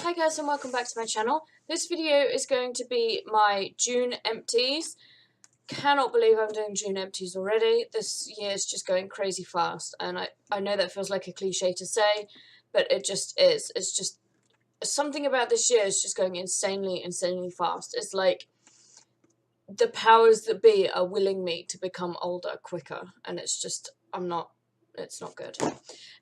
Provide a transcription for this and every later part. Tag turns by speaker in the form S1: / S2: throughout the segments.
S1: Hi guys and welcome back to my channel. This video is going to be my June empties. Cannot believe I'm doing June empties already. This year is just going crazy fast, and I know that feels like a cliche to say, but it just is. It's just something about this year is just going insanely fast. It's like the powers that be are willing me to become older quicker, and it's just it's not good.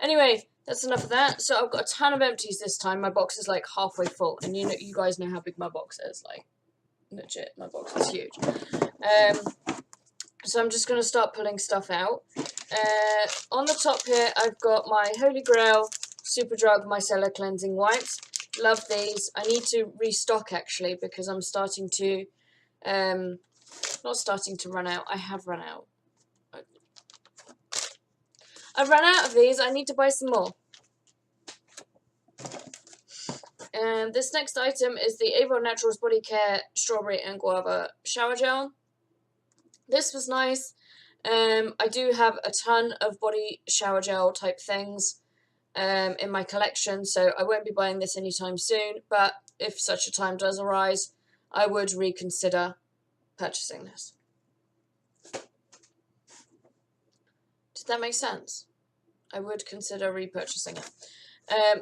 S1: Anyway, that's enough of that. So I've got a ton of empties this time. My box is like halfway full, and you guys know how big my box is. Like, legit, my box is huge. So I'm just gonna start pulling stuff out. On the top here, I've got my Holy Grail Superdrug Micellar Cleansing Wipes. Love these. I need to restock actually because I'm starting to, not starting to run out. I have run out. I've run out of these. I need to buy some more. And this next item is the Avon Naturals Body Care Strawberry and Guava Shower Gel. This was nice. I do have a ton of body shower gel type things in my collection, so I won't be buying this anytime soon, but if such a time does arise, I would reconsider purchasing this. Did that make sense? I would consider repurchasing it.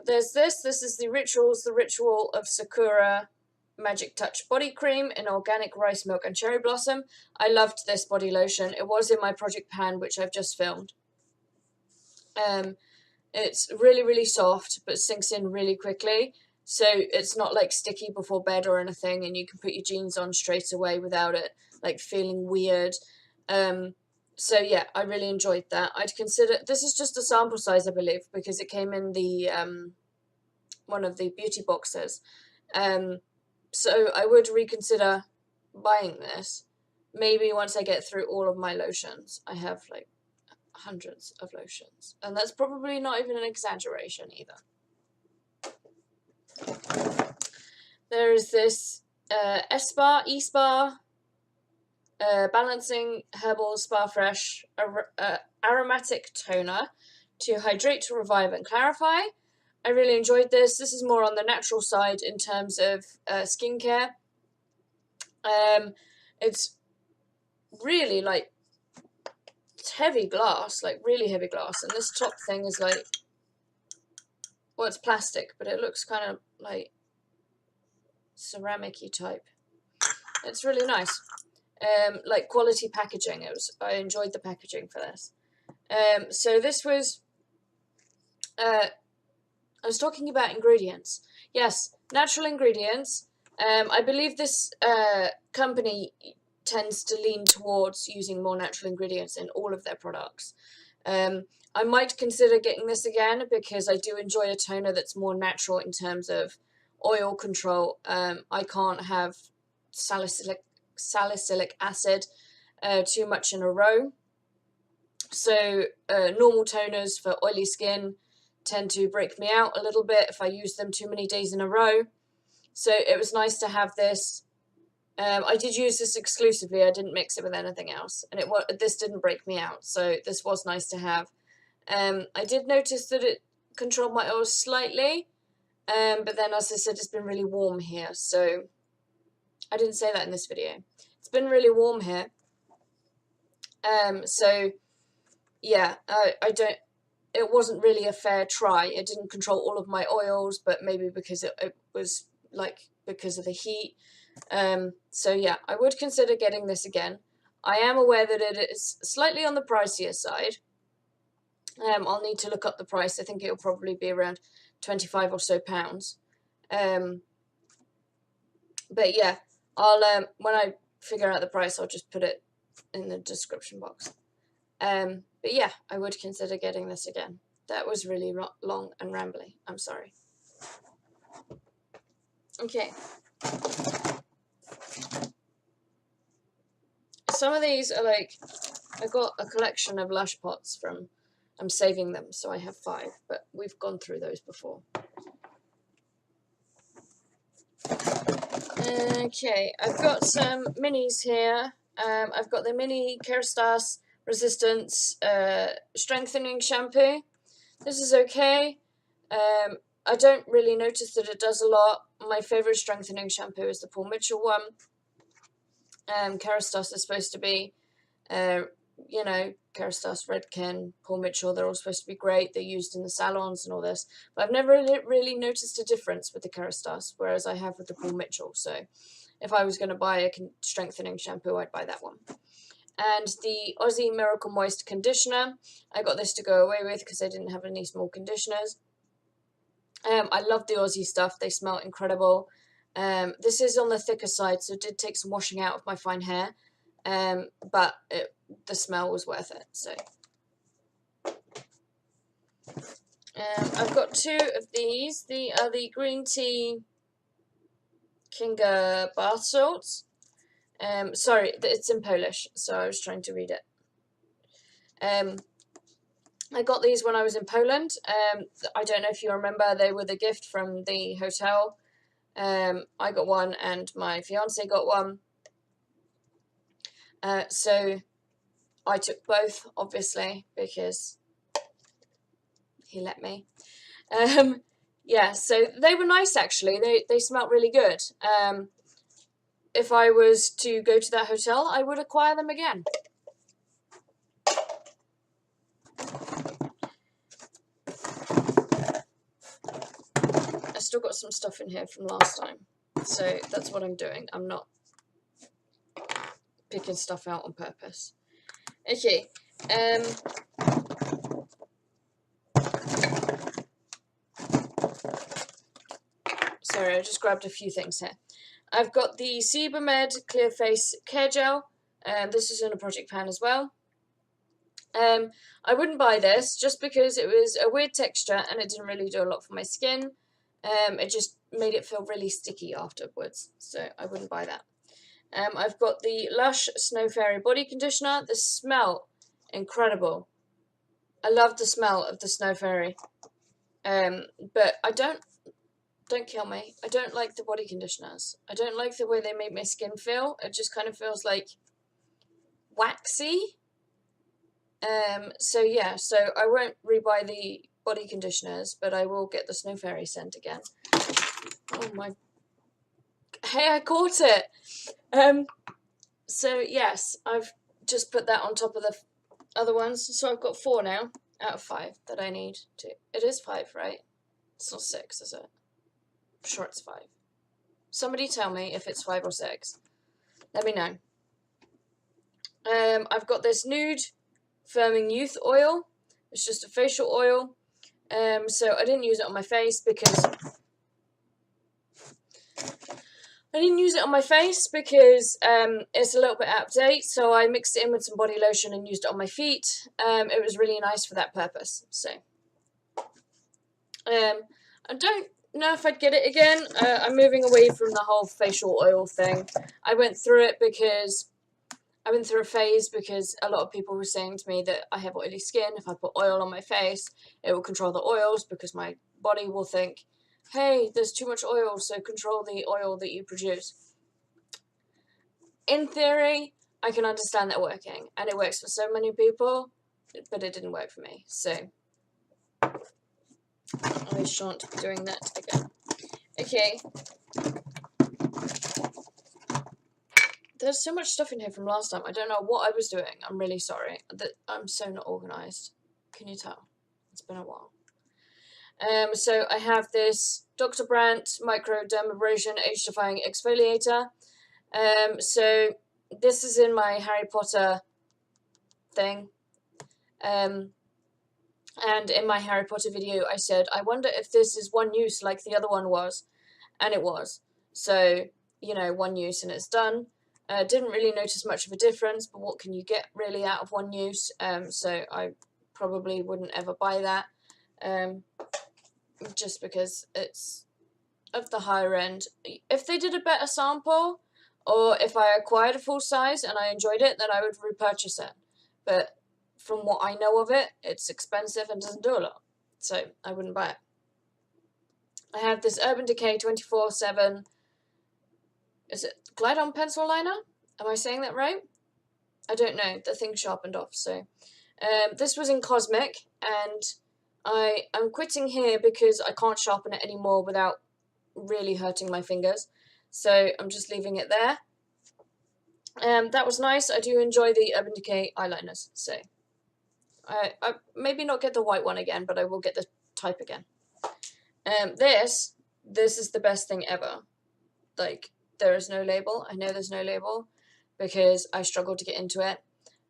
S1: There's this. This is the Ritual of Sakura Magic Touch Body Cream in Organic Rice Milk and Cherry Blossom. I loved this body lotion. It was in my project pan, which I've just filmed. It's really soft, but sinks in really quickly. So it's not like sticky before bed or anything, and you can put your jeans on straight away without it like feeling weird. So yeah, I really enjoyed that. I'd consider, this is just a sample size, I believe, because it came in the one of the beauty boxes. So I would reconsider buying this. Maybe once I get through all of my lotions. I have like hundreds of lotions, and that's probably not even an exaggeration either. There is this ESPA Balancing Herbal Spa Fresh Aromatic Toner to hydrate, revive, and clarify. I really enjoyed this. This is more on the natural side in terms of skincare. It's really like it's heavy glass, like really heavy glass, and this top thing is like, well, it's plastic, but it looks kind of like ceramic-y type. It's really nice. Like quality packaging. I enjoyed the packaging for this. So this was, I was talking about ingredients. Yes, natural ingredients. I believe this company tends to lean towards using more natural ingredients in all of their products. I might consider getting this again because I do enjoy a toner that's more natural in terms of oil control. I can't have salicylic acid too much in a row. So normal toners for oily skin tend to break me out a little bit if I use them too many days in a row. So it was nice to have this. I did use this exclusively. I didn't mix it with anything else, and this didn't break me out. So this was nice to have. I did notice that it controlled my oils slightly, but then, as I said, it's been really warm here. So I didn't say that in this video. It's been really warm here. So yeah, it wasn't really a fair try. It didn't control all of my oils, but maybe because it was like because of the heat. So yeah, I would consider getting this again. I am aware that it is slightly on the pricier side. I'll need to look up the price. I think it'll probably be around 25 or so pounds. But yeah, I'll when I figure out the price, I'll just put it in the description box. But yeah, I would consider getting this again. That was really long and rambly. I'm sorry. Okay. Some of these are like, I got a collection of Lush pots from, I'm saving them, so I have 5, but we've gone through those before. Okay, I've got some minis here. I've got the mini Kerastase Resistance Strengthening Shampoo. This is okay. I don't really notice that it does a lot. My favourite strengthening shampoo is the Paul Mitchell one. Kerastase is supposed to be, you know, Kerastase, Redken, Paul Mitchell, they're all supposed to be great. They're used in the salons and all this. But I've never really noticed a difference with the Kerastase, whereas I have with the Paul Mitchell. So if I was going to buy a strengthening shampoo, I'd buy that one. And the Aussie Miracle Moist Conditioner, I got this to go away with because I didn't have any small conditioners. I love the Aussie stuff. They smell incredible. This is on the thicker side, so it did take some washing out of my fine hair. But the smell was worth it. So I've got 2 of these. The green tea Kinga bath salts. Sorry, it's in Polish, so I was trying to read it. I got these when I was in Poland. I don't know if you remember, they were the gift from the hotel. I got one and my fiance got one. So I took both, obviously, because he let me. Yeah, so they were nice, actually. They smelled really good. If I was to go to that hotel, I would acquire them again. I still got some stuff in here from last time, so that's what I'm doing. I'm not picking stuff out on purpose. Okay, sorry, I just grabbed a few things here. I've got the Sebamed Clear Face Care Gel. This is in a project pan as well. I wouldn't buy this just because it was a weird texture and it didn't really do a lot for my skin. It just made it feel really sticky afterwards, so I wouldn't buy that. I've got the Lush Snow Fairy Body Conditioner. The smell, incredible. I love the smell of the Snow Fairy. But I don't kill me. I don't like the body conditioners. I don't like the way they make my skin feel. It just kind of feels like waxy. So yeah, so I won't rebuy the body conditioners, but I will get the Snow Fairy scent again. Oh my, hey, I caught it. So yes, I've just put that on top of the other ones, so I've got 4 now out of 5 that I need to. It is 5, right? It's not 6, is it? I'm sure it's 5. Somebody tell me if it's 5 or 6. Let me know. I've got this Nude Firming Youth Oil. It's just a facial oil. So I didn't use it on my face because it's a little bit out of date, so I mixed it in with some body lotion and used it on my feet. It was really nice for that purpose. So I don't know if I'd get it again. I'm moving away from the whole facial oil thing. I went through a phase because a lot of people were saying to me that I have oily skin. If I put oil on my face, it will control the oils because my body will think, hey, there's too much oil, so control the oil that you produce. In theory, I can understand that working, and it works for so many people, but it didn't work for me, so I shan't be doing that again. Okay. There's so much stuff in here from last time. I don't know what I was doing. I'm really sorry. I'm so not organised. Can you tell? It's been a while. So I have this Dr. Brandt Micro Dermabrasion Age Defying Exfoliator. So this is in my Harry Potter thing. And in my Harry Potter video, I said, I wonder if this is one use like the other one was. And it was. So, you know, one use and it's done. Didn't really notice much of a difference, but what can you get really out of one use? So I probably wouldn't ever buy that. Just because it's of the higher end. If they did a better sample, or if I acquired a full size and I enjoyed it, then I would repurchase it. But from what I know of it, it's expensive and doesn't do a lot. So I wouldn't buy it. I have this Urban Decay 24/7. Is it Glide-On Pencil Liner? Am I saying that right? I don't know. The thing sharpened off. So this was in Cosmic, and I'm quitting here because I can't sharpen it anymore without really hurting my fingers. So I'm just leaving it there. That was nice. I do enjoy the Urban Decay eyeliners. So I maybe not get the white one again, but I will get the type again. This is the best thing ever. Like, there is no label. I know there's no label because I struggled to get into it.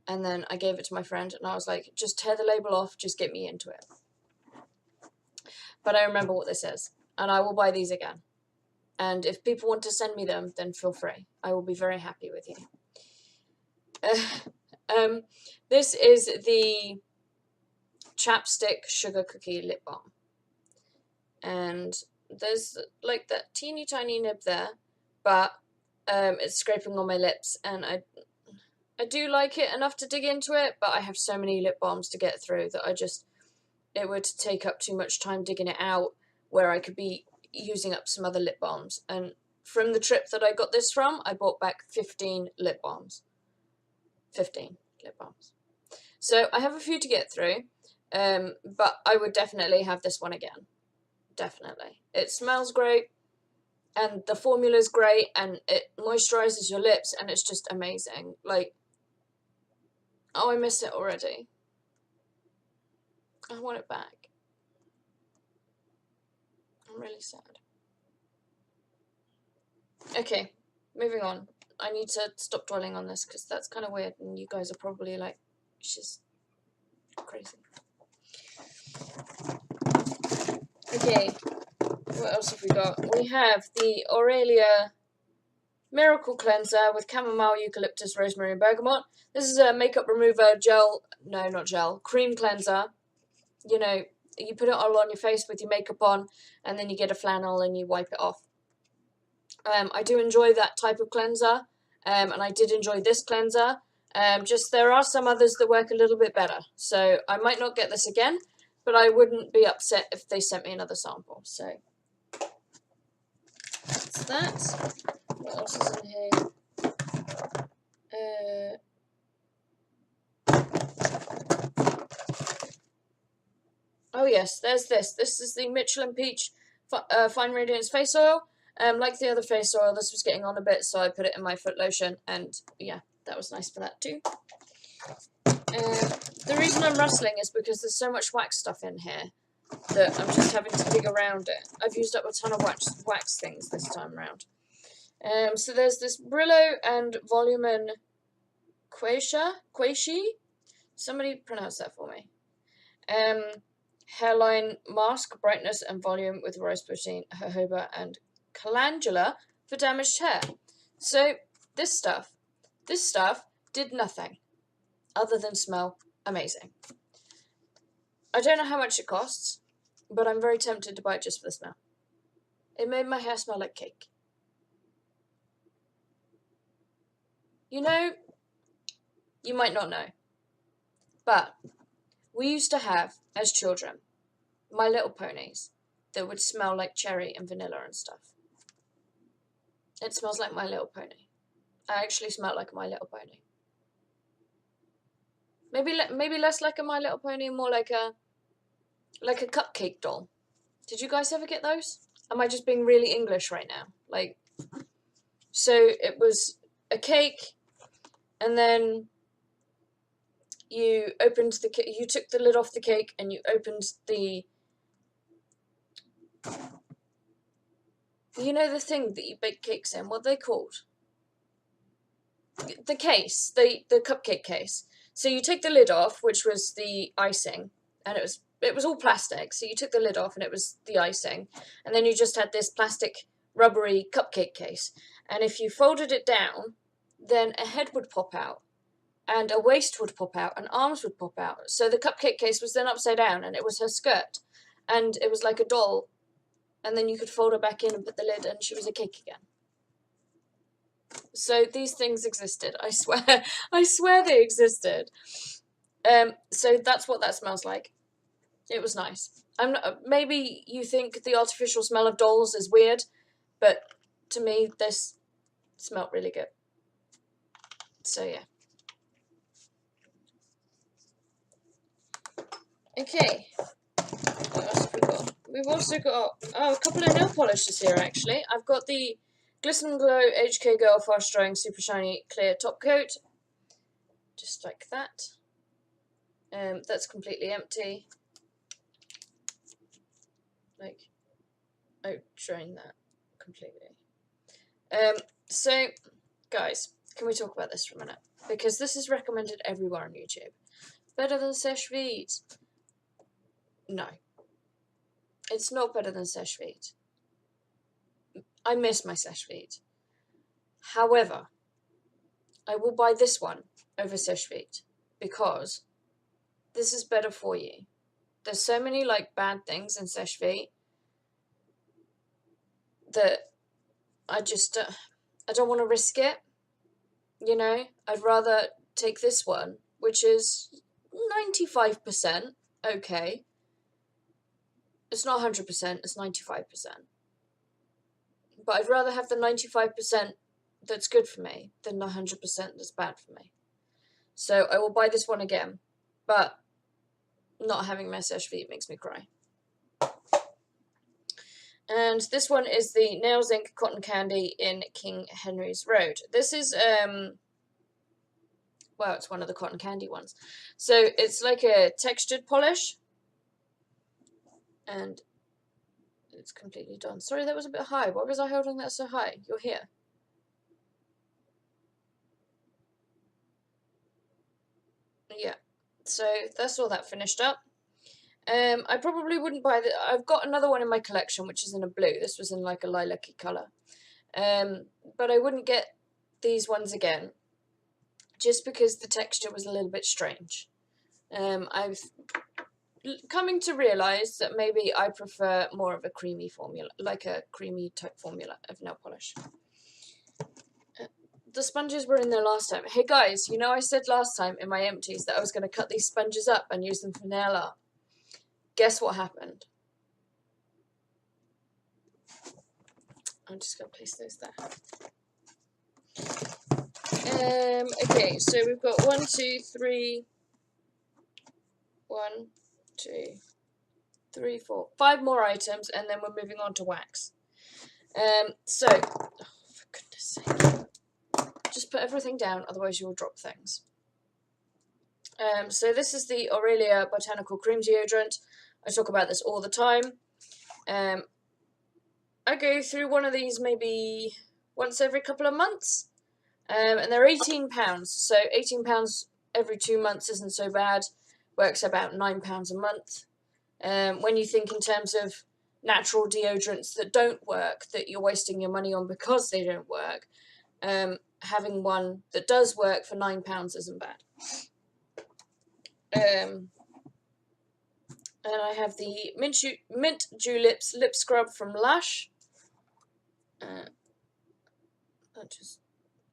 S1: And then I gave it to my friend and I was like, just tear the label off, just get me into it. But I remember what this is, and I will buy these again. And if people want to send me them, then feel free. I will be very happy with you. This is the Chapstick Sugar Cookie Lip Balm. And there's like that teeny tiny nib there, but it's scraping on my lips, and I do like it enough to dig into it, but I have so many lip balms to get through that it would take up too much time digging it out, where I could be using up some other lip balms. And from the trip that I got this from, I bought back 15 lip balms. 15 lip balms. So I have a few to get through, but I would definitely have this one again. Definitely. It smells great, and the formula's great, and it moisturizes your lips, and it's just amazing. Like, oh, I miss it already. I want it back. I'm really sad. Okay, moving on. I need to stop dwelling on this because that's kind of weird, and you guys are probably like, she's crazy. Okay, what else have we got? We have the Aurelia Miracle Cleanser with chamomile, eucalyptus, rosemary, and bergamot. This is a makeup remover gel, no, not gel, cream cleanser. You know, you put it all on your face with your makeup on, and then you get a flannel and you wipe it off. I do enjoy that type of cleanser, and I did enjoy this cleanser. Just there are some others that work a little bit better, so I might not get this again, but I wouldn't be upset if they sent me another sample. So that's that. What else is in here? Oh yes, there's this. This is the Michelin Peach Fine Radiance Face Oil. Like the other face oil, this was getting on a bit, so I put it in my foot lotion, and yeah, that was nice for that too. The reason I'm rustling is because there's so much wax stuff in here that I'm just having to dig around it. I've used up a ton of wax things this time around. So there's this Brillo and Volumen Quaishi? Somebody pronounce that for me. Hairline Mask, Brightness and Volume with Rose Protein, Jojoba and Calendula for damaged hair. So this stuff did nothing other than smell amazing. I don't know how much it costs, but I'm very tempted to buy it just for the smell. It made my hair smell like cake. You know, you might not know, but we used to have, as children, My Little Ponies that would smell like cherry and vanilla and stuff. It smells like My Little Pony. I actually smell like a My Little Pony. Maybe less like a My Little Pony, more like a cupcake doll. Did you guys ever get those? Am I just being really English right now? Like, so it was a cake, and then you took the lid off the cake, and you opened the, you know, the thing that you bake cakes in. What are they called? The case, the cupcake case. So you take the lid off, which was the icing, and it was all plastic. So you took the lid off, and it was the icing, and then you just had this plastic rubbery cupcake case. And if you folded it down, then a head would pop out, and a waist would pop out, and arms would pop out. So the cupcake case was then upside down, and it was her skirt, and it was like a doll. And then you could fold her back in and put the lid, and she was a cake again. So these things existed. I swear they existed. So that's what that smells like. It was nice. Maybe you think the artificial smell of dolls is weird, but to me this smelled really good. So yeah. Okay. What else have we got? We've also got a couple of nail polishes here actually. I've got the Glisten Glow HK Girl Fast Drying Super Shiny Clear Top Coat. Just like that. That's completely empty. Like, oh, drain that completely. So, guys, can we talk about this for a minute? Because this is recommended everywhere on YouTube. Better than Seche Vide. No. It's not better than Seche Vide. I miss my Seche Vide. However, I will buy this one over Seche Vide because this is better for you. There's so many like bad things in Seche Vide that I just I don't want to risk it. You know, I'd rather take this one, which is 95% okay. It's not 100%, it's 95%. But I'd rather have the 95% that's good for me than the 100% that's bad for me. So I will buy this one again, but not having my Seche Vide makes me cry. And this one is the Nails Inc Cotton Candy in King Henry's Road. This is, well, it's one of the cotton candy ones. So it's like a textured polish. And it's completely done. Sorry, that was a bit high. Why was I holding that so high? You're here. Yeah. So that's all that finished up. I probably wouldn't buy the. I've got another one in my collection, which is in a blue. This was in like a lilac-y colour. But I wouldn't get these ones again, just because the texture was a little bit strange. I've coming to realise that maybe I prefer more of a creamy formula, like a creamy type formula of nail polish. The sponges were in there last time. Hey guys, you know I said last time in my empties that I was going to cut these sponges up and use them for nail art. Guess what happened? I'm just going to place those there. Okay, so we've got 1, 2, 3, 1, 2, 3, 4, 5 more items, and then we're moving on to wax. So, oh, for goodness sake, just put everything down, otherwise you'll drop things. So this is the Aurelia Botanical Cream Deodorant. I talk about this all the time. I go through one of these maybe once every couple of months. And they're £18, so £18 every 2 months isn't so bad. Works about £9 a month. When you think in terms of natural deodorants that don't work, that you're wasting your money on because they don't work, having one that does work for £9 isn't bad. And I have the Mint Juleps Lip Scrub from Lush.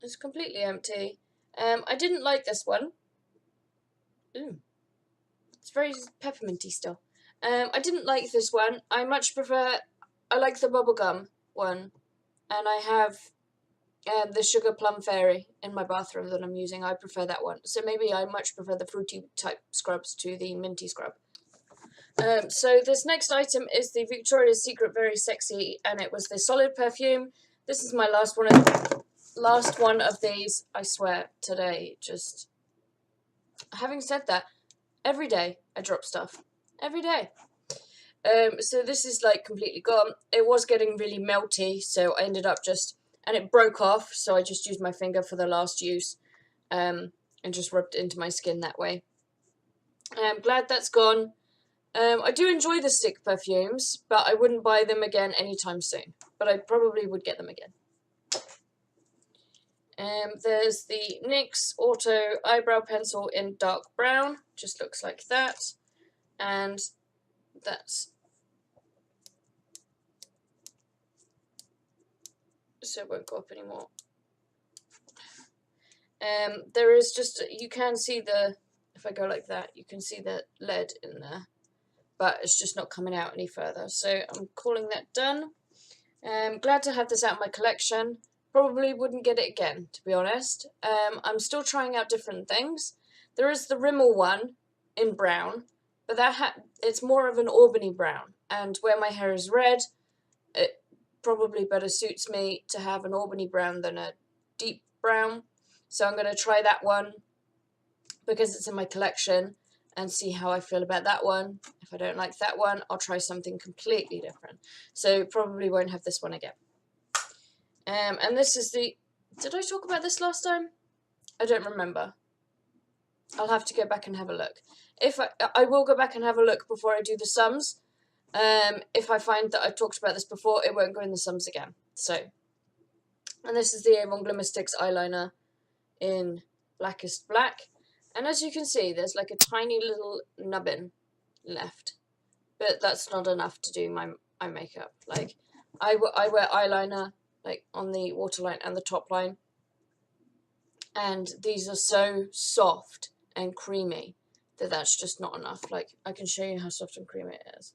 S1: It's completely empty. I didn't like this one. Ooh. It's very pepperminty still. I didn't like this one. I much prefer... I like the bubblegum one. And I have the Sugar Plum Fairy in my bathroom that I'm using. I prefer that one. So maybe I much prefer the fruity type scrubs to the minty scrub. So this next item is the Victoria's Secret Very Sexy, and it was the solid perfume. This is my last one of these, I swear, today. Just having said that, every day I drop stuff. Every day. So this is like completely gone. It was getting really melty, so I ended up and it broke off, so I just used my finger for the last use, and just rubbed it into my skin that way. I'm glad that's gone. I do enjoy the stick perfumes, but I wouldn't buy them again anytime soon. But I probably would get them again. There's the NYX Auto Eyebrow Pencil in dark brown. Just looks like that. And that's... so it won't go up anymore. There is just... you can see the... if I go like that, you can see the lead in there. But it's just not coming out any further. So I'm calling that done. Glad to have this out of my collection. Probably wouldn't get it again, to be honest. I'm still trying out different things. There is the Rimmel one in brown. but it's more of an Albany brown, and where my hair is red, it probably better suits me to have an Albany brown than a deep brown. So I'm going to try that one because it's in my collection and see how I feel about that one. If I don't like that one, I'll try something completely different. So probably won't have this one again. And this is the... Did I talk about this last time? I don't remember. I'll have to go back and have a look. If I will go back and have a look before I do the sums. If I find that I've talked about this before, it won't go in the sums again. So, and this is the Avon Glimmer Sticks eyeliner in Blackest Black. And as you can see, there's like a tiny little nubbin left. But that's not enough to do my makeup. Like, I wear eyeliner like on the waterline and the top line. And these are so soft and creamy that that's just not enough. Like, I can show you how soft and creamy it is.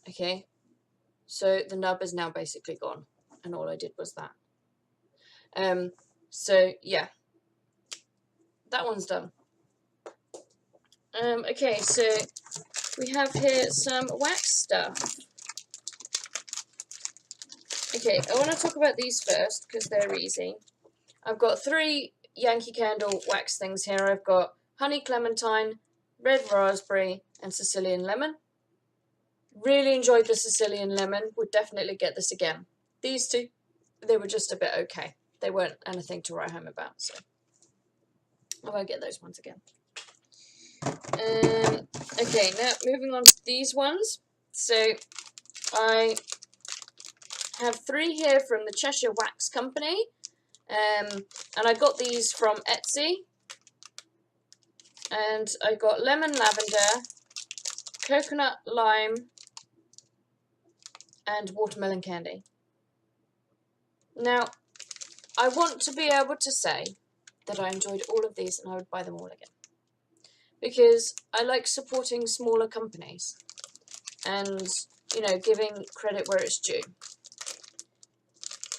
S1: Okay, so the nub is now basically gone, and all I did was that. So yeah, that one's done. Okay, so we have here some wax stuff. Okay, I want to talk about these first because they're easy. I've got 3 Yankee Candle wax things here. I've got honey clementine, red raspberry, and Sicilian lemon. Really enjoyed the Sicilian lemon. Would definitely get this again. These 2, they were just a bit okay. They weren't anything to write home about, so I won't get those ones again. Okay, now moving on to these ones. So I have 3 here from the Cheshire Wax Company, and I got these from Etsy. And I got lemon lavender, coconut lime, and watermelon candy. Now, I want to be able to say that I enjoyed all of these and I would buy them all again. Because I like supporting smaller companies and, you know, giving credit where it's due.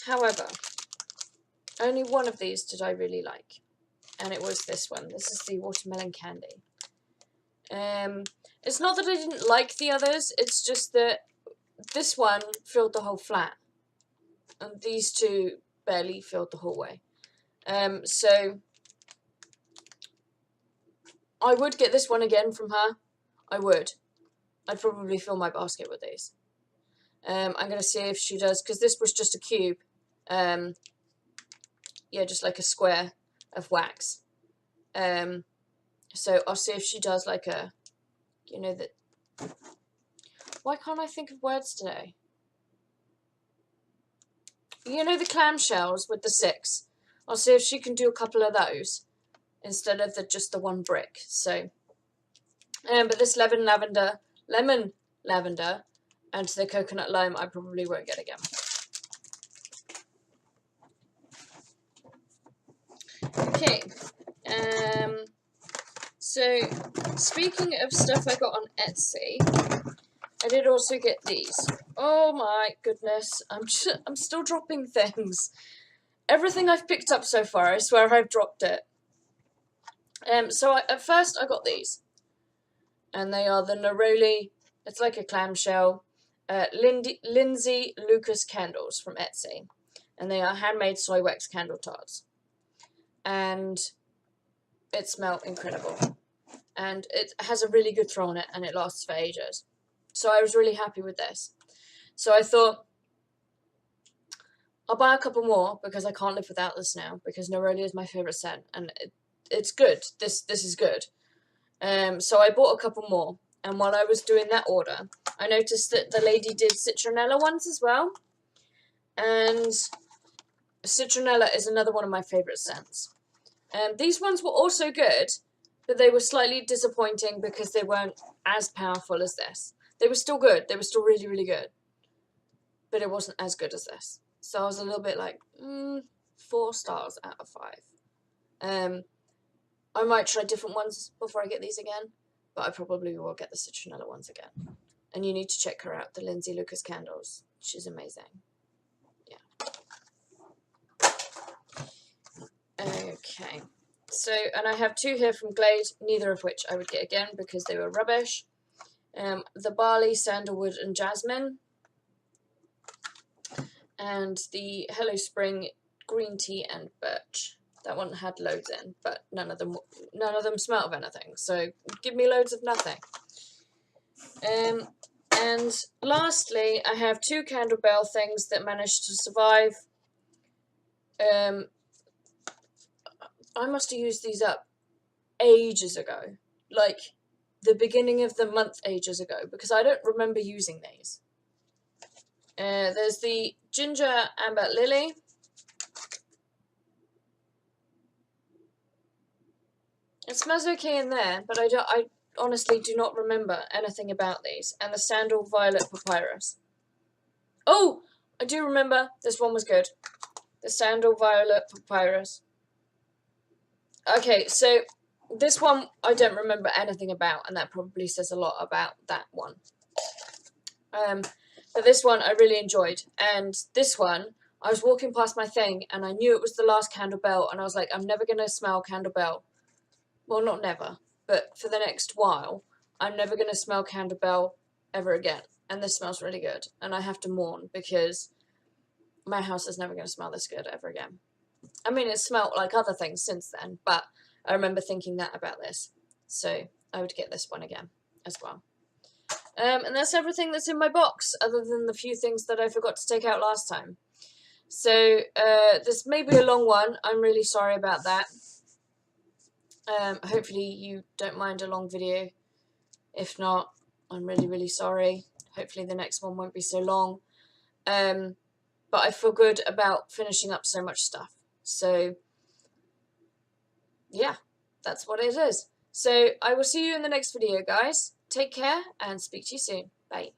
S1: However, only one of these did I really like, and it was this one. This is the watermelon candy. It's not that I didn't like the others, it's just that this one filled the whole flat, and these 2 barely filled the whole way. So I would get this one again from her. I would. I'd probably fill my basket with these. I'm going to see if she does, because this was just a cube. Yeah, just like a square of wax. So I'll see if she does like a, you know, that. Why can't I think of words today? You know, the clamshells with the 6. I'll see if she can do a couple of those instead of just the 1 brick. So, but this lemon lavender, and the coconut lime, I probably won't get again. Okay. So speaking of stuff I got on Etsy, I did also get these. Oh my goodness, I'm still dropping things. Everything I've picked up so far, I swear I've dropped it. So at first I got these, and they are the Neroli. It's like a clamshell, Lindsay Lucas candles from Etsy, and they are handmade soy wax candle tarts, and it smells incredible, and it has a really good throw on it, and it lasts for ages. So I was really happy with this. So I thought, I'll buy a couple more because I can't live without this now, because Neroli is my favourite scent, and it's good. This is good. So I bought a couple more, and while I was doing that order, I noticed that the lady did citronella ones as well, and citronella is another one of my favourite scents. These ones were also good, but they were slightly disappointing because they weren't as powerful as this. They were still good. They were still really, really good, but it wasn't as good as this. So I was a little bit like, 4 stars out of 5. I might try different ones before I get these again, but I probably will get the citronella ones again. And you need to check her out, the Lindsay Lucas candles. She's amazing. Yeah. Okay. So, and I have 2 here from Glade, neither of which I would get again because they were rubbish. The Barley, Sandalwood and Jasmine. And the Hello Spring, Green Tea and Birch. That one had loads in, but none of them smelt of anything. So give me loads of nothing. And lastly, I have 2 Candle Bell things that managed to survive. I must have used these up ages ago, like the beginning of the month ages ago, because I don't remember using these. There's the Ginger Amber Lily. It smells okay in there, but I honestly do not remember anything about these. And the Sandal Violet Papyrus. Oh, I do remember this one was good. The Sandal Violet Papyrus. Okay, so this one I don't remember anything about, and that probably says a lot about that one. But this one I really enjoyed, and this one I was walking past my thing, and I knew it was the last Candle Bell, and I was like, I'm never gonna smell Candle Bell. Well, not never, but for the next while, I'm never gonna smell Candle Bell ever again. And this smells really good, and I have to mourn because my house is never gonna smell this good ever again. I mean, it smelled like other things since then, but I remember thinking that about this. So I would get this one again as well. And that's everything that's in my box, other than the few things that I forgot to take out last time. So this may be a long one. I'm really sorry about that. Hopefully you don't mind a long video. If not, I'm really, really sorry. Hopefully the next one won't be so long. But I feel good about finishing up so much stuff. So, yeah, that's what it is. So, I will see you in the next video, guys. Take care, and speak to you soon. Bye.